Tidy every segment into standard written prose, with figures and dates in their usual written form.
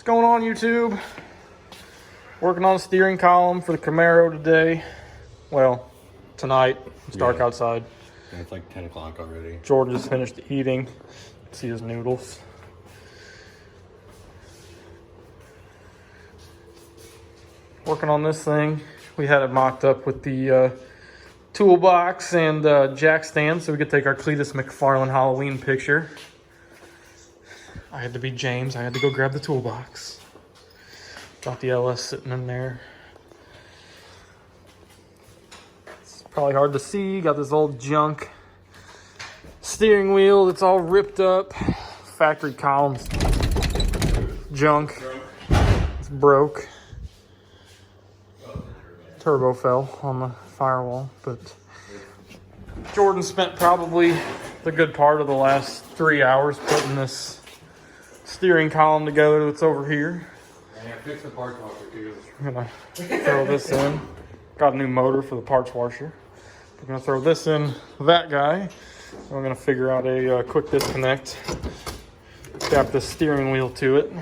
going on, YouTube? Working on a steering column for the Camaro today. Well, tonight. It's dark outside. Yeah, it's like 10 o'clock already. Jordan just finished eating. See his noodles. Working on this thing. We had it mocked up with the toolbox and jack stand so we could take our Cletus McFarlane Halloween picture. I had to be James. I had to go grab the toolbox. Got the LS sitting in there. It's probably hard to see. Got this old junk steering wheel that's all ripped up. Factory columns. Junk. It's broke. Turbo fell on the firewall, but Jordan spent probably the good part of the last 3 hours putting this steering column together that's over here. Yeah, fix the parts washer too. I'm gonna throw this in. Got a new motor for the parts washer. We're gonna throw this in that guy. We're gonna figure out a quick disconnect. Strap this steering wheel to it.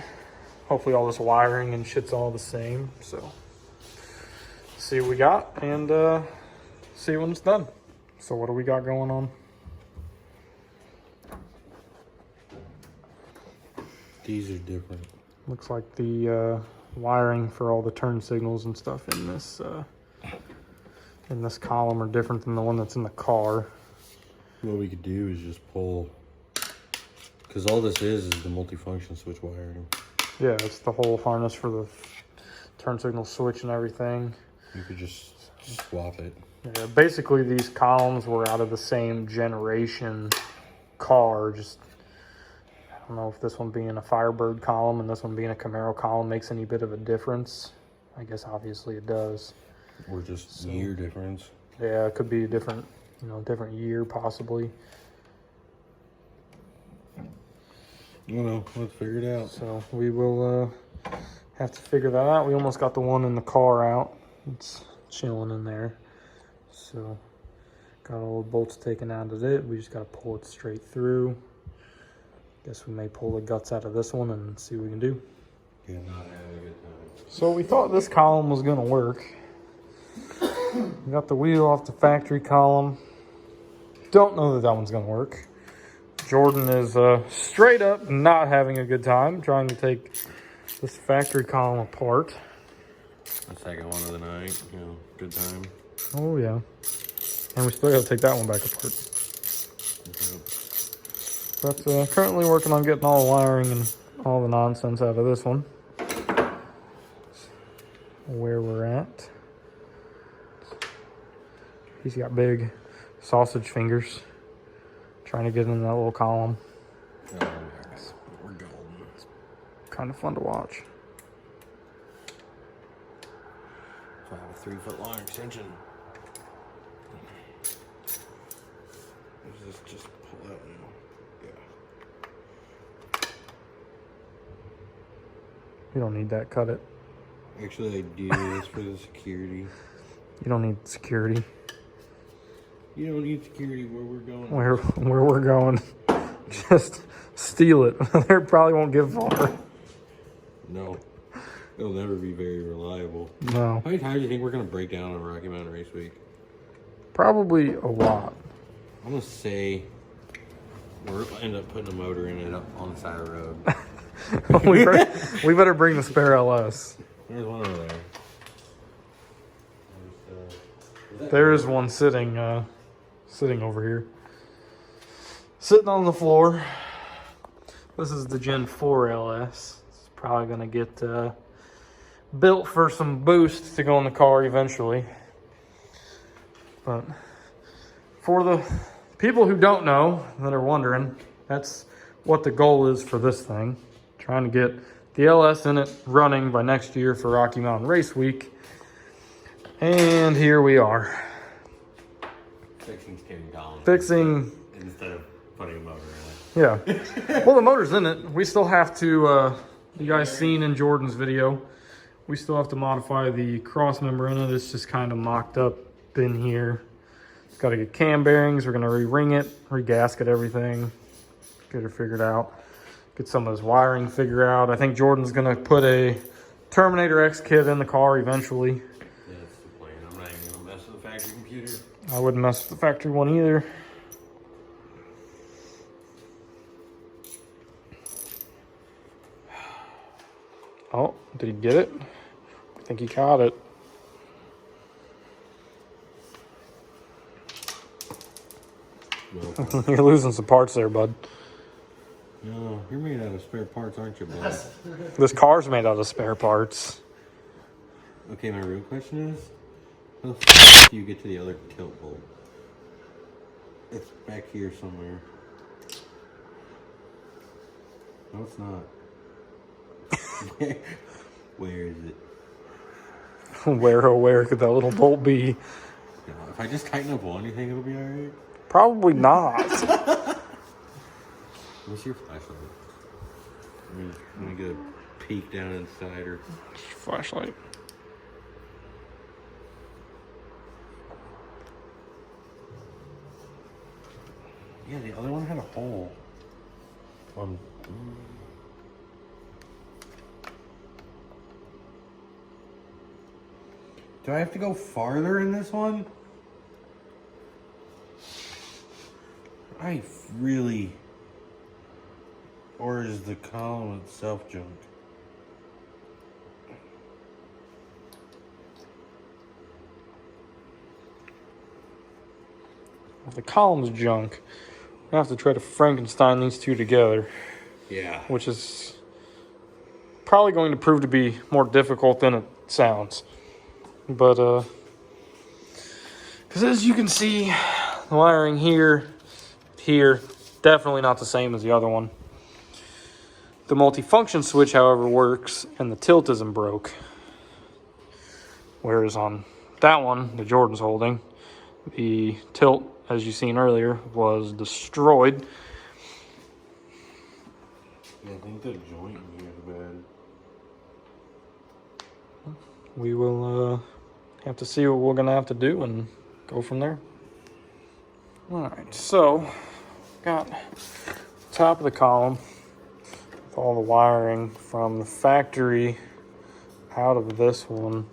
Hopefully all this wiring and shit's all the same. So see what we got and see when it's done. So what do we got going on? These are different. Looks like the wiring for all the turn signals and stuff in this column are different than the one that's in the car. What we could do is just pull, because all this is the multifunction switch wiring. Yeah, it's the whole harness for the turn signal switch and everything. You could just swap it. Yeah, basically these columns were out of the same generation car. Just, I don't know if this one being a Firebird column and this one being a Camaro column makes any bit of a difference. I guess obviously it does. Or just year difference. Yeah, it could be a different, different year possibly. I don't know. Let's figure it out. So we will have to figure that out. We almost got the one in the car out. It's chilling in there. So got all the bolts taken out of it. We just got to pull it straight through. Guess we may pull the guts out of this one and see what we can do. You're not having a good time. So we thought this column was going to work. We got the wheel off the factory column. Don't know that that one's going to work. Jordan is straight up not having a good time trying to take this factory column apart. The second one of the night, good time. Oh yeah. And we still got to take that one back apart. But currently working on getting all the wiring and all the nonsense out of this one. Where we're at. He's got big sausage fingers trying to get in that little column. Oh, yes. We're golden. It's kind of fun to watch. So I have a 3 foot long extension. Does this just pull out now? Yeah. You don't need that, cut it. Actually, I do. It's for the security. You don't need security. You don't need security where we're going. Where we're going. Just steal it. They probably won't give far. No. It'll never be very reliable. No. How many times do you think we're going to break down on Rocky Mountain Race Week? Probably a lot. I'm going to say we'll end up putting a motor in it up on the side of the road. we better bring the spare LS. There's one over there. There is one sitting over here. Sitting on the floor. This is the Gen 4 LS. It's probably going to get built for some boost to go in the car eventually. But for the people who don't know, that are wondering, that's what the goal is for this thing. Trying to get the LS in it running by next year for Rocky Mountain Race Week. And here we are. Fixing steering column. Fixing. Instead of putting a motor in it. Yeah. Well, the motor's in it. We still have to, you guys seen in Jordan's video, we still have to modify the cross member in it. It's just kind of mocked up in here. Got to get cam bearings. We're going to re-ring it, re-gasket everything, get her figured out. get some of this wiring figured out. I think Jordan's gonna put a Terminator X kit in the car eventually. Yeah, that's the plan. I'm not even gonna mess with the factory computer. I wouldn't mess with the factory one either. Oh, did he get it? I think he caught it. No. You're losing some parts there, bud. No, you're made out of spare parts, aren't you, bud? This car's made out of spare parts. Okay, my real question is, how the f do you get to the other tilt bolt? It's back here somewhere. No, it's not. Where is it? Where, oh, where could that little bolt be? No, if I just tighten up one, you think it'll be alright? Probably not. What's your flashlight? Let me get a peek down inside her. Flashlight. Yeah, the other one had a hole. Do I have to go farther in this one? I really... Or is the column itself junk? If the column's junk, we have to try to Frankenstein these two together. Yeah. Which is probably going to prove to be more difficult than it sounds. But, because as you can see, the wiring here, definitely not the same as the other one. The multifunction switch, however, works, and the tilt isn't broke. Whereas on that one, the Jordan's holding, the tilt, as you seen earlier, was destroyed. Yeah, I think the joint in here is bad. We will have to see what we're going to have to do and go from there. Alright, so got top of the column with all the wiring from the factory out of this one.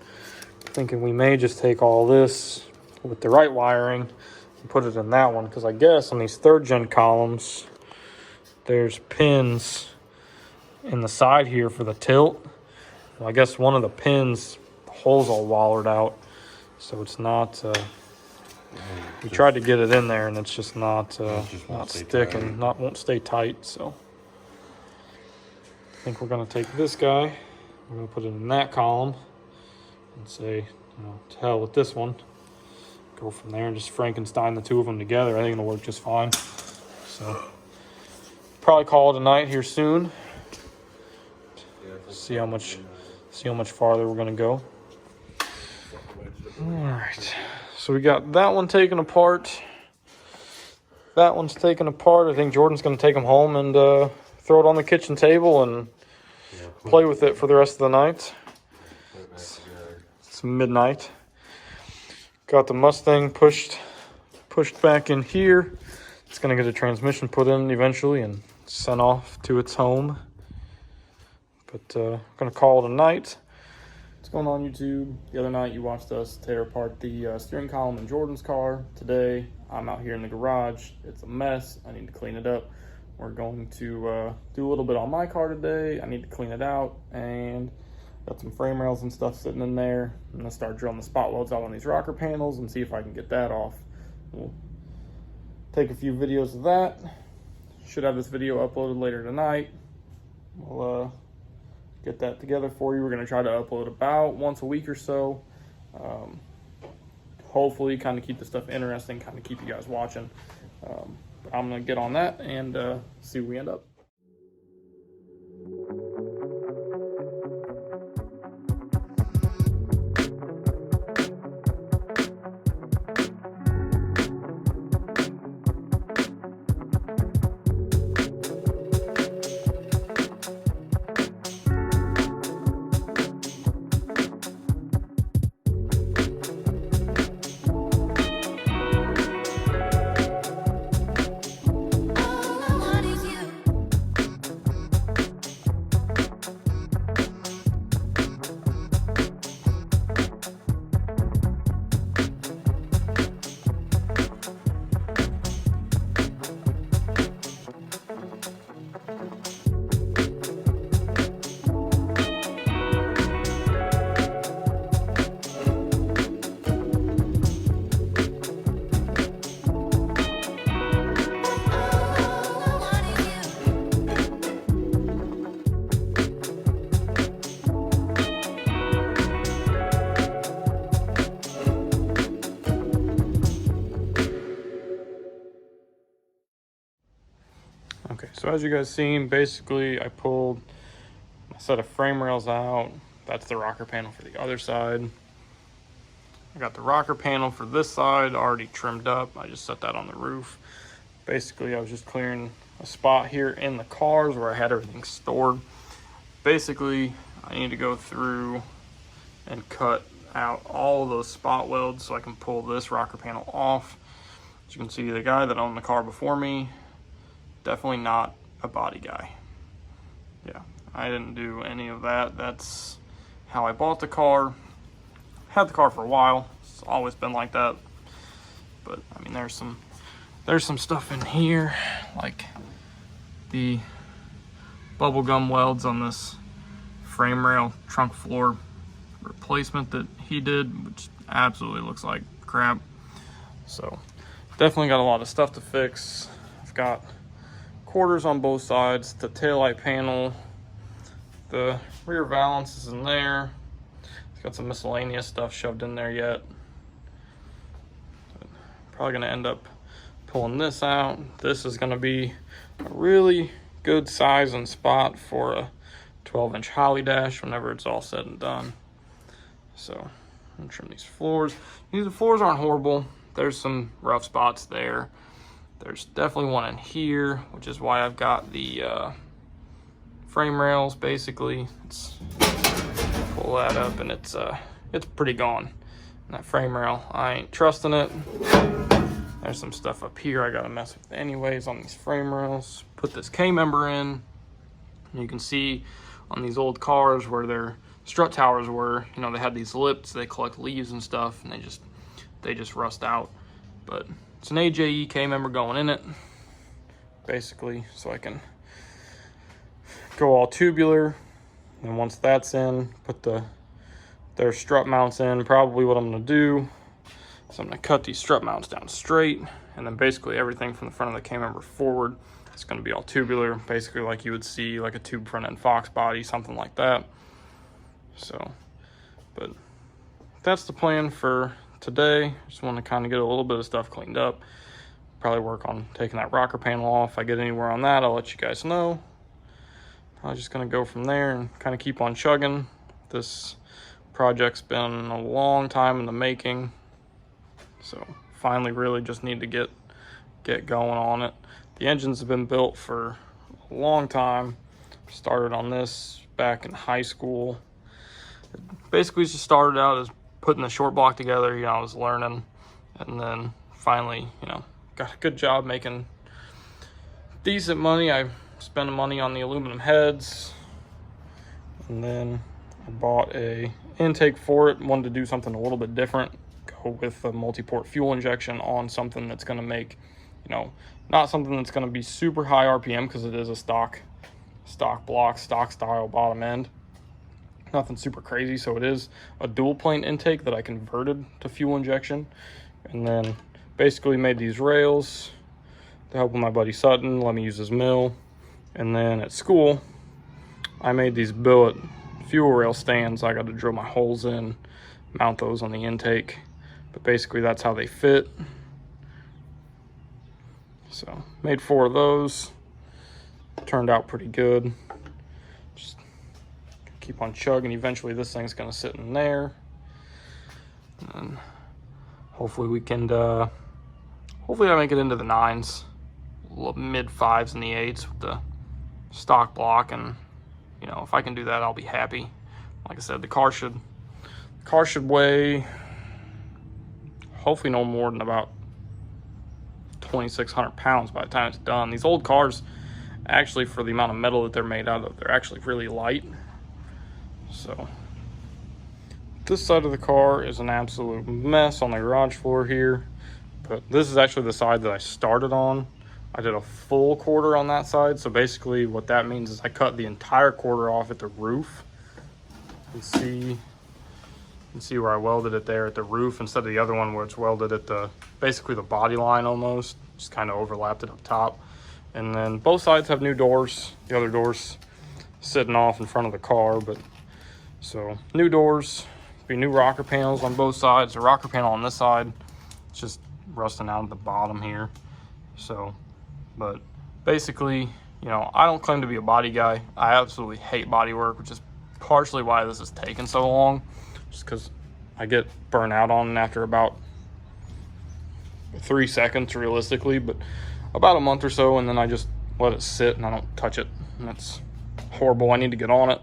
Thinking we may just take all this with the right wiring and put it in that one, because I guess on these 3rd gen columns there's pins in the side here for the tilt. Well, I guess one of the pins, the hole's all wallered out, so it's not we tried to get it in there and it's just not sticking, won't stay tight. So I think we're going to take this guy, we're going to put it in that column and say, to hell with this one. Go from there and just Frankenstein the two of them together. I think it'll work just fine. So probably call it a night here soon. See how much farther we're going to go. All right. So we got that one taken apart. That one's taken apart. I think Jordan's going to take them home and throw it on the kitchen table and play with it for the rest of the night. It's midnight. Got the Mustang pushed back in here. It's going to get a transmission put in eventually and sent off to its home. But I'm going to call it a night. What's going on, YouTube? The other night you watched us tear apart the steering column in Jordan's car. Today I'm out here in the garage. It's a mess. I need to clean it up. We're going to do a little bit on my car today. I need to clean it out, and got some frame rails and stuff sitting in there. I'm going to start drilling the spot welds out on these rocker panels and see if I can get that off. We'll take a few videos of that. Should have this video uploaded later tonight. We'll get that together for you. We're going to try to upload about once a week or so. Hopefully kind of keep the stuff interesting, kind of keep you guys watching. But I'm going to get on that and see where we end up. All I want is you. So as you guys seen, basically I pulled a set of frame rails out. That's the rocker panel for the other side. I got the rocker panel for this side already trimmed up. I just set that on the roof. Basically, I was just clearing a spot here in the cars where I had everything stored. Basically, I need to go through and cut out all of those spot welds so I can pull this rocker panel off. As you can see, the guy that owned the car before me, definitely not a body guy. Yeah, I didn't do any of that. That's how I bought the car. Had the car for a while. It's always been like that. But I mean, there's some stuff in here, like the bubblegum welds on this frame rail trunk floor replacement that he did, which absolutely looks like crap. So definitely got a lot of stuff to fix. I've got quarters on both sides, the taillight panel, the rear valance is in there. It's got some miscellaneous stuff shoved in there yet. But probably gonna end up pulling this out. This is gonna be a really good size and spot for a 12-inch Holly dash whenever it's all said and done. So I'm gonna trim these floors. These floors aren't horrible. There's some rough spots there. There's definitely one in here, which is why I've got the frame rails. Basically, pull that up and it's pretty gone. And that frame rail, I ain't trusting it. There's some stuff up here I gotta mess with anyways on these frame rails. Put this K-member in. And you can see on these old cars where their strut towers were, you know, they had these lips, they collect leaves and stuff, and they just rust out. But it's an AJE K-member going in it, basically, so I can go all tubular. And once that's in, put their strut mounts in. Probably what I'm gonna do is I'm gonna cut these strut mounts down straight, and then basically everything from the front of the K-member forward is gonna be all tubular, basically like you would see like a tube front end Fox body, something like that. So, but that's the plan for today. Just want to kind of get a little bit of stuff cleaned up. Probably work on taking that rocker panel off. If I get anywhere on that, I'll let you guys know. I'm just gonna go from there and kind of keep on chugging. This project's been a long time in the making, so finally really just need to get going on it. The engines have been built for a long time. Started on this back in high school. It basically just started out as putting the short block together. You know, I was learning, and then finally, you know, got a good job making decent money. I spent money on the aluminum heads, and then I bought a intake for it. Wanted to do something a little bit different, go with a multi-port fuel injection on something that's going to make, you know, not something that's going to be super high RPM, because it is a stock block, stock style bottom end. Nothing super crazy. So it is a dual plane intake that I converted to fuel injection, and then basically made these rails to help with my buddy Sutton, let me use his mill. And then at school, I made these billet fuel rail stands. I got to drill my holes in, mount those on the intake, but basically that's how they fit. So made 4 of those. Turned out pretty good. Just keep on chugging. Eventually this thing's gonna sit in there, and hopefully we can hopefully I make it into the 9s, mid 5s and the 8s with the stock block. And you know, if I can do that, I'll be happy. Like I said, the car should weigh hopefully no more than about 2,600 pounds by the time it's done. These old cars, actually, for the amount of metal that they're made out of, they're actually really light. So this side of the car is an absolute mess on the garage floor here, but this is actually the side that I started on. I did a full quarter on that side, so basically what that means is I cut the entire quarter off at the roof. You can see where I welded it there at the roof instead of the other one where it's welded at the basically the body line almost, just kind of overlapped it up top. And then both sides have new doors. The other door's sitting off in front of the car, but so new doors, be new rocker panels on both sides. The rocker panel on this side, it's just rusting out at the bottom here. So, but basically, You know, I don't claim to be a body guy. I absolutely hate body work, which is partially why this has taken so long, just because I get burnt out on it after about 3 seconds realistically, but about a month or so, and then I just let it sit and I don't touch it, and that's horrible. I need to get on it.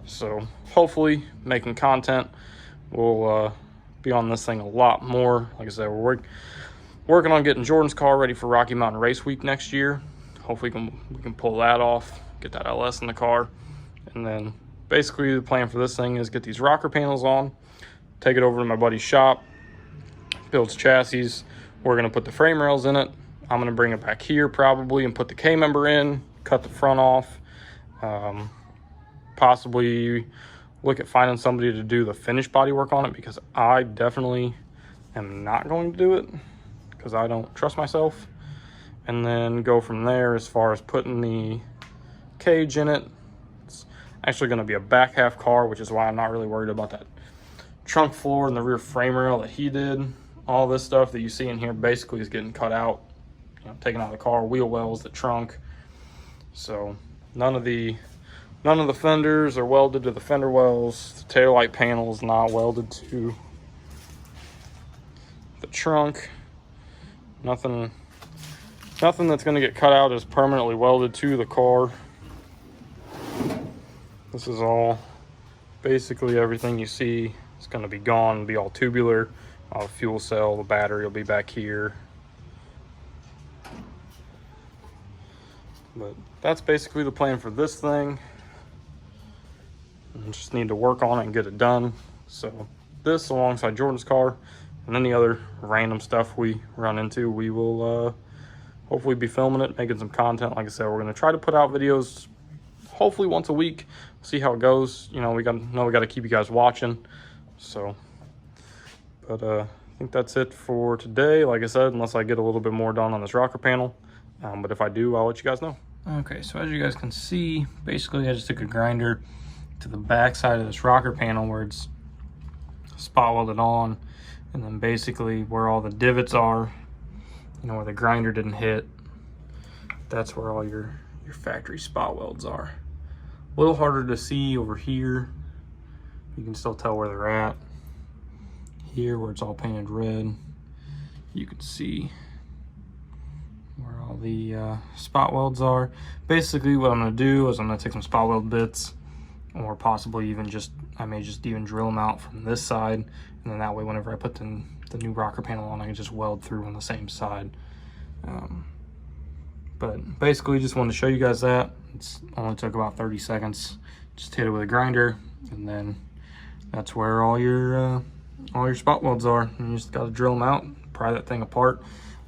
So hopefully making content will be on this thing a lot more. Like I said, we're working on getting Jordan's car ready for Rocky Mountain Race Week next year. Hopefully we can pull that off, get that LS in the car, and then basically the plan for this thing is get these rocker panels on, take it over to my buddy's shop, builds chassis. We're gonna put the frame rails in it. I'm gonna bring it back here probably and put the K-member in, cut the front off, possibly look at finding somebody to do the finished body work on it, because I definitely am not going to do it because I don't trust myself. And then go from there as far as putting the cage in it. It's actually going to be a back half car, which is why I'm not really worried about that trunk floor and the rear frame rail that he did. All this stuff that you see in here basically is getting cut out, you know, taken out of the car, wheel wells, the trunk. So none of the fenders are welded to the fender wells. The taillight panel is not welded to the trunk. Nothing that's going to get cut out is permanently welded to the car. This is all, basically everything you see is going to be gone, be all tubular. The fuel cell, the battery will be back here. But that's basically the plan for this thing. I just need to work on it and get it done. So this alongside Jordan's car and any other random stuff we run into, we will hopefully be filming it, making some content. Like I said, we're going to try to put out videos hopefully once a week, see how it goes. You know, we got to keep you guys watching. So, but I think that's it for today. Like I said, unless I get a little bit more done on this rocker panel. But if I do, I'll let you guys know. Okay, so as you guys can see, basically I just took a grinder to the back side of this rocker panel where it's spot welded on, and then basically where all the divots are, you know, where the grinder didn't hit, that's where all your factory spot welds are. A little harder to see over here. You can still tell where they're at. Here where it's all painted red, you can see where all the spot welds are. Basically what I'm going to do is I'm going to take some spot weld bits, or possibly even I may just even drill them out from this side, and then that way whenever I put the new rocker panel on, I can just weld through on the same side. But basically just wanted to show you guys that. It's only took about 30 seconds. Just hit it with a grinder, and then that's where all your spot welds are. And you just got to drill them out, pry that thing apart.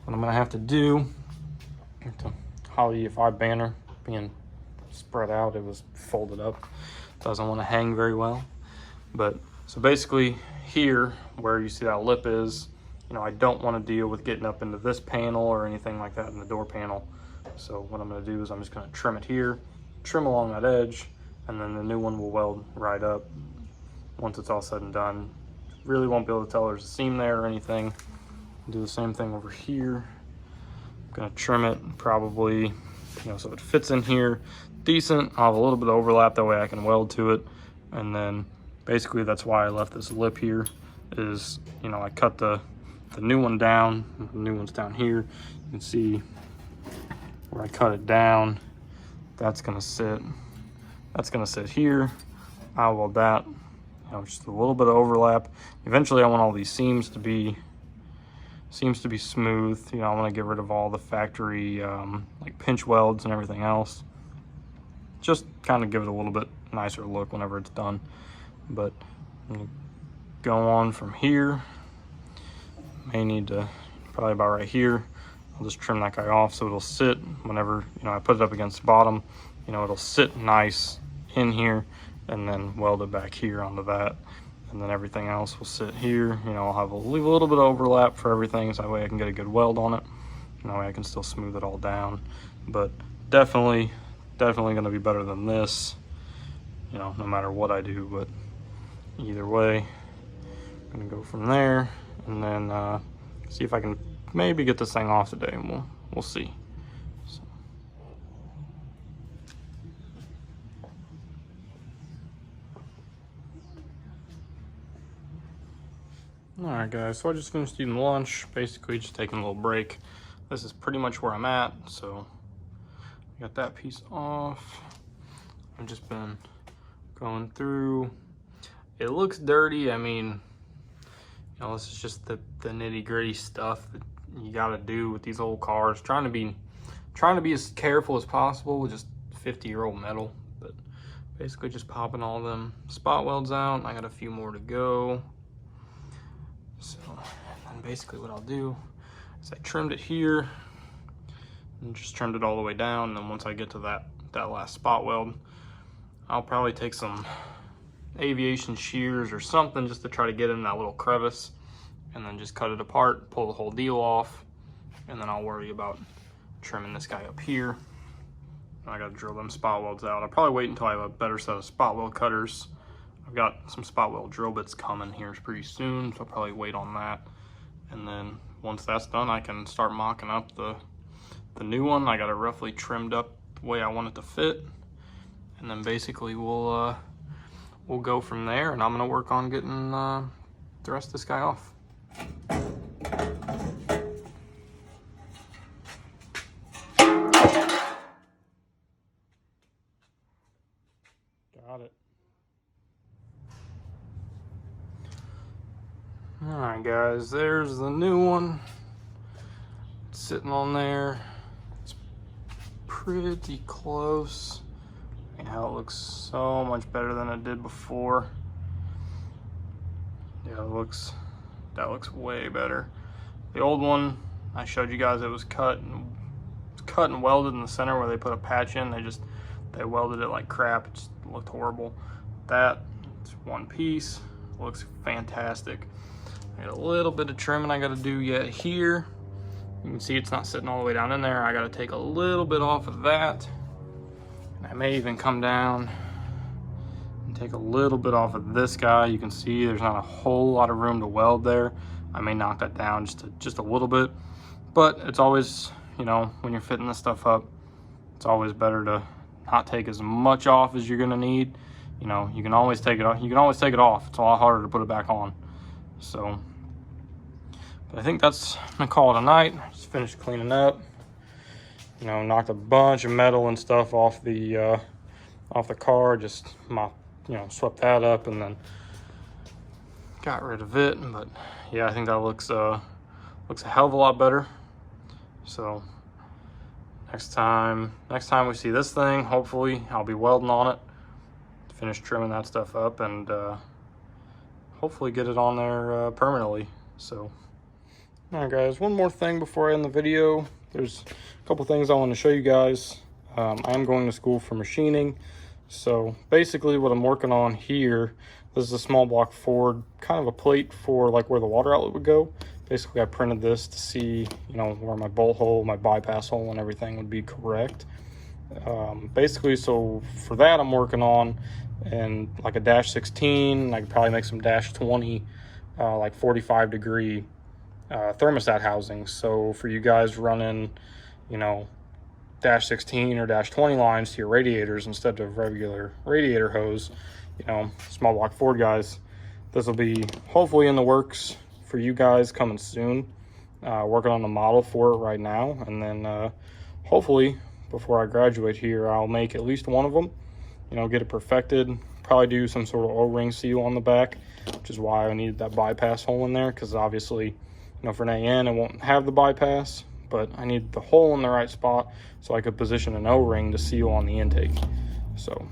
What I'm gonna have to do, the Holly E5 banner being spread out, it was folded up, doesn't want to hang very well. But so basically here where you see that lip is, you know, I don't want to deal with getting up into this panel or anything like that in the door panel. So what I'm going to do is I'm just going to trim it here, trim along that edge, and then the new one will weld right up once it's all said and done. Really won't be able to tell there's a seam there or anything. Do the same thing over here. I'm going to trim it probably, you know, so it fits in here decent. I'll have a little bit of overlap, that way I can weld to it. And then basically that's why I left this lip here, is, you know, I cut the new one down. The new one's down here. You can see where I cut it down. That's gonna sit here. I'll weld that, you know, just a little bit of overlap. Eventually I want all these seams to be smooth. You know, I want to get rid of all the factory like pinch welds and everything else. Just kind of give it a little bit nicer look whenever it's done. But I'm gonna go on from here. May need to, probably about right here, I'll just trim that guy off so it'll sit whenever, you know, I put it up against the bottom, you know, it'll sit nice in here, and then weld it back here onto that. And then everything else will sit here. You know, leave a little bit of overlap for everything, so that way I can get a good weld on it. And that way I can still smooth it all down. But definitely going to be better than this, you know, no matter what I do. But either way, I'm going to go from there, and then see if I can maybe get this thing off today, and we'll see. So. Alright guys, so I just finished eating lunch, basically just taking a little break. This is pretty much where I'm at, so I got that piece off. I've just been going through. It looks dirty. I mean, you know, this is just the nitty gritty stuff that you gotta do with these old cars. Trying to be as careful as possible with just 50-year-old metal, but basically just popping all them spot welds out. I got a few more to go. So, and basically what I'll do is I trimmed it here and just trimmed it all the way down. And then once I get to that last spot weld, I'll probably take some aviation shears or something just to try to get in that little crevice, and then just cut it apart, pull the whole deal off, and then I'll worry about trimming this guy up here. I gotta drill them spot welds out. I'll probably wait until I have a better set of spot weld cutters. I've got some spot weld drill bits coming here pretty soon, so I'll probably wait on that. And then once that's done, I can start mocking up the new one. I got it roughly trimmed up the way I want it to fit. And then basically we'll go from there, and I'm gonna work on getting the rest of this guy off. Got it. Alright guys, there's the new one. It's sitting on there. It's pretty close. Yeah, it looks so much better than it did before. Yeah, that looks way better. The old one, I showed you guys, it was cut and welded in the center where they put a patch in. They welded it like crap. It just looked horrible. It's one piece. Looks fantastic. I got a little bit of trimming I got to do yet here. You can see it's not sitting all the way down in there. I got to take a little bit off of that. And I may even come down and take a little bit off of this guy. You can see there's not a whole lot of room to weld there. I may knock that down just a little bit, but it's always, you know, when you're fitting this stuff up, it's always better to not take as much off as you're gonna need. You know, you can always take it off. You can always take it off. It's a lot harder to put it back on. So, but I think that's gonna call it a night. Just finished cleaning up. You know, knocked a bunch of metal and stuff off the car. Just swept that up and then got rid of it. But yeah, I think that looks a hell of a lot better. So next time we see this thing, hopefully I'll be welding on it, finish trimming that stuff up, and hopefully get it on there permanently. So, all right guys, one more thing before I end the video. There's a couple things I want to show you guys. I am going to school for machining. So basically what I'm working on here, this is a small block Ford, kind of a plate for like where the water outlet would go. Basically I printed this to see, you know, where my bolt hole, my bypass hole and everything would be correct. Basically, so for that I'm working on and like a dash 16, I could probably make some dash 20, like 45 degree thermostat housing. So for you guys running, you know, dash 16 or dash 20 lines to your radiators instead of regular radiator hose, you know, small block Ford guys, this will be hopefully in the works for you guys coming soon. Working on the model for it right now, and then hopefully before I graduate here I'll make at least one of them, you know, get it perfected, probably do some sort of O-ring seal on the back, which is why I needed that bypass hole in there, because obviously, you know, for an AN it won't have the bypass, but I need the hole in the right spot so I could position an O-ring to seal on the intake. So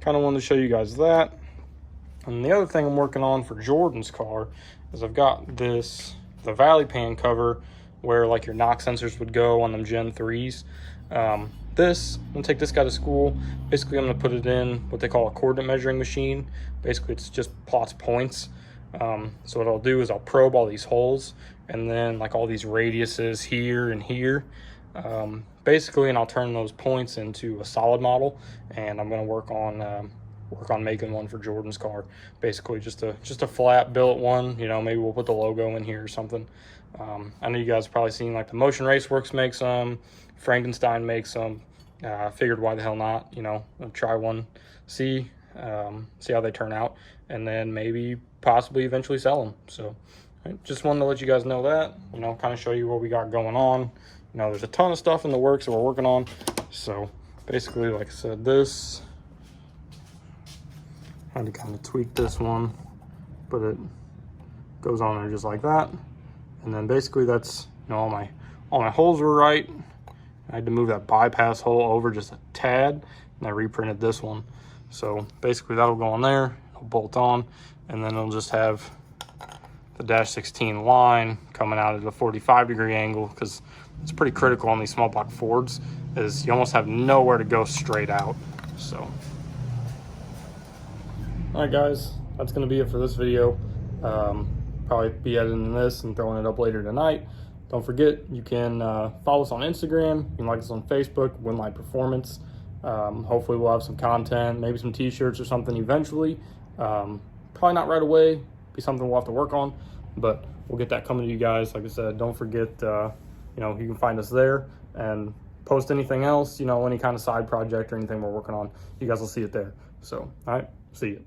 kind of wanted to show you guys that. And the other thing I'm working on for Jordan's car is I've got the valley pan cover where like your knock sensors would go on them Gen 3s. I'm gonna take this guy to school. Basically I'm gonna put it in what they call a coordinate measuring machine. Basically it's just plots points. So what I'll do is I'll probe all these holes and then like all these radiuses here and here, basically, and I'll turn those points into a solid model, and I'm going to work on making one for Jordan's car. Basically just a flat billet one, you know, maybe we'll put the logo in here or something. I know you guys have probably seen like the Motion Raceworks makes them, Frankenstein makes them. I figured why the hell not, you know, I'll try one, see see how they turn out, and then maybe possibly eventually sell them. So just wanted to let you guys know that, you know, kind of show you what we got going on. You know, there's a ton of stuff in the works that we're working on. So basically, like I said, this, I had to kind of tweak this one, but it goes on there just like that. And then basically that's, you know, all my holes were right. I had to move that bypass hole over just a tad, and I reprinted this one. So basically that'll go on there, it'll bolt on, and then it'll just have the dash 16 line coming out at a 45-degree angle, because it's pretty critical on these small block Fords, is you almost have nowhere to go straight out. So, all right guys, that's gonna be it for this video. Probably be editing this and throwing it up later tonight. Don't forget, you can follow us on Instagram, you can like us on Facebook, Winlight Performance. Hopefully we'll have some content, maybe some t-shirts or something eventually. Probably not right away, be something we'll have to work on, but we'll get that coming to you guys. Like I said, don't forget, you know, you can find us there, and post anything else, you know, any kind of side project or anything we're working on, you guys will see it there. So, all right, see you.